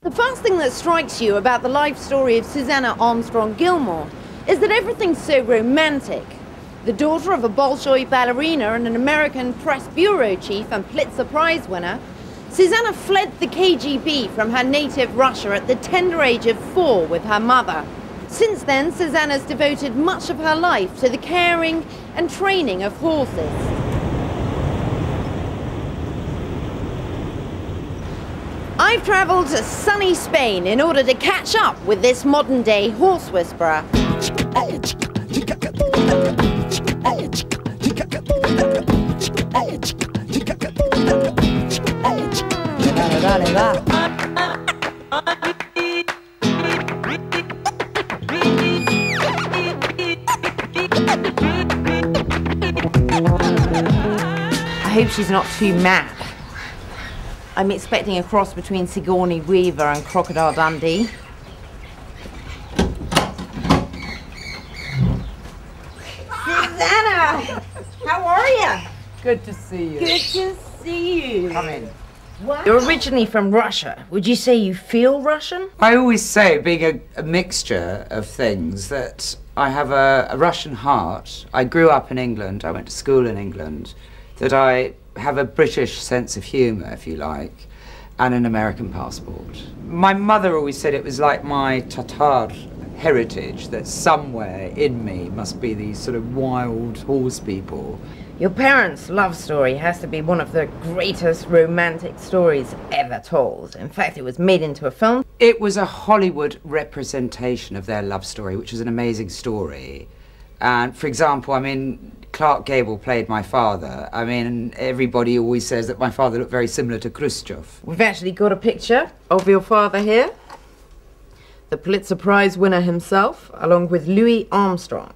The first thing that strikes you about the life story of Susannah Armstrong-Gilmore is that everything's so romantic. The daughter of a Bolshoi ballerina and an American press bureau chief and Pulitzer Prize winner, Susannah fled the KGB from her native Russia at the tender age of 4 with her mother. Since then, Susannah's devoted much of her life to the caring and training of horses. I've travelled to sunny Spain in order to catch up with this modern-day horse whisperer. I hope she's not too mad. I'm expecting a cross between Sigourney Weaver and Crocodile Dundee. Susannah! How are you? Good to see you. Good to see you. Come in. Wow. You're originally from Russia. Would you say you feel Russian? I always say, being a mixture of things, that I have a Russian heart. I grew up in England. I went to school in England. That I have a British sense of humour, if you like, and an American passport. My mother always said it was like my Tatar heritage, that somewhere in me must be these sort of wild horse people. Your parents' love story has to be one of the greatest romantic stories ever told. In fact, it was made into a film. It was a Hollywood representation of their love story, which was an amazing story. And for example, I mean, Clark Gable played my father. I mean, everybody always says that my father looked very similar to Khrushchev. We've actually got a picture of your father here. The Pulitzer Prize winner himself, along with Louis Armstrong.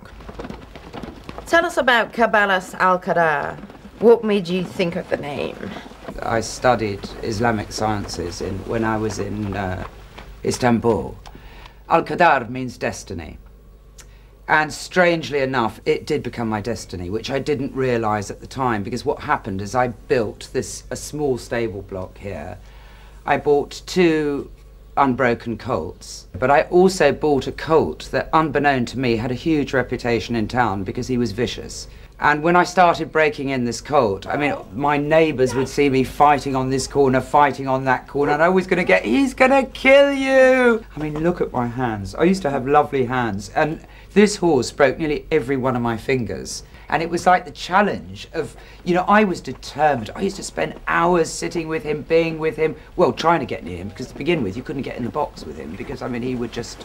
Tell us about Kabbalas Al-Qadar. What made you think of the name? I studied Islamic sciences when I was in Istanbul. Al-Qadar means destiny. And strangely enough, it did become my destiny, which I didn't realise at the time, because what happened is I built a small stable block here. I bought 2 unbroken colts, but I also bought a colt that, unbeknown to me, had a huge reputation in town because he was vicious. And when I started breaking in this colt, I mean, my neighbours would see me fighting on this corner, fighting on that corner, and I was going to get, he's going to kill you! I mean, look at my hands. I used to have lovely hands, and this horse broke nearly every one of my fingers. And it was like the challenge of, you know, I was determined. I used to spend hours sitting with him, being with him, well, trying to get near him, because to begin with, you couldn't get in the box with him, because, I mean, he would just,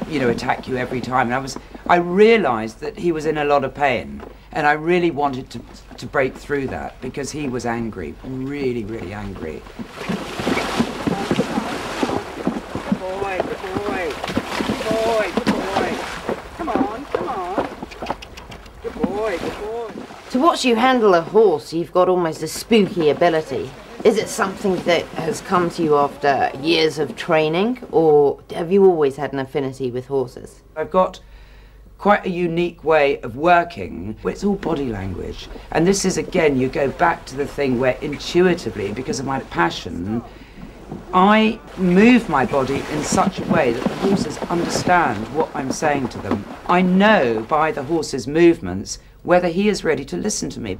you know, attack you every time. And I realised that he was in a lot of pain, and I really wanted to break through that, because he was angry, really, really angry. Good boy, good boy, good boy, good boy. Come on, come on. Good boy, good boy. To watch you handle a horse, you've got almost a spooky ability. Is it something that has come to you after years of training, or have you always had an affinity with horses? I've got quite a unique way of working, where it's all body language. And this is, again, you go back to the thing where intuitively, because of my passion, I move my body in such a way that the horses understand what I'm saying to them. I know by the horse's movements whether he is ready to listen to me.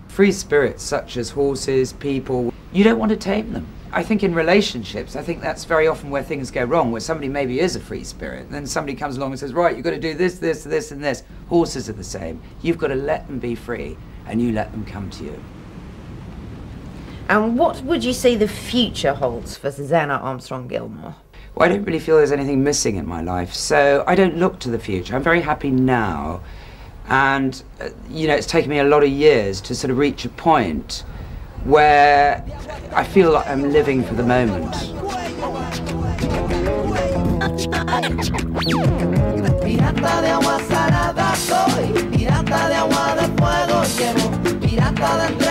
Free spirits such as horses, people, you don't want to tame them. I think in relationships, I think that's very often where things go wrong, where somebody maybe is a free spirit, and then somebody comes along and says, right, you've got to do this, this, this, and this. Horses are the same. You've got to let them be free, and you let them come to you. And what would you say the future holds for Susannah Armstrong-Gilmore? Well, I don't really feel there's anything missing in my life, so I don't look to the future. I'm very happy now. And, you know, it's taken me a lot of years to sort of reach a point where I feel like I'm living for the moment. Pirata de agua salada soy, pirata de agua de fuego llevo, pirata de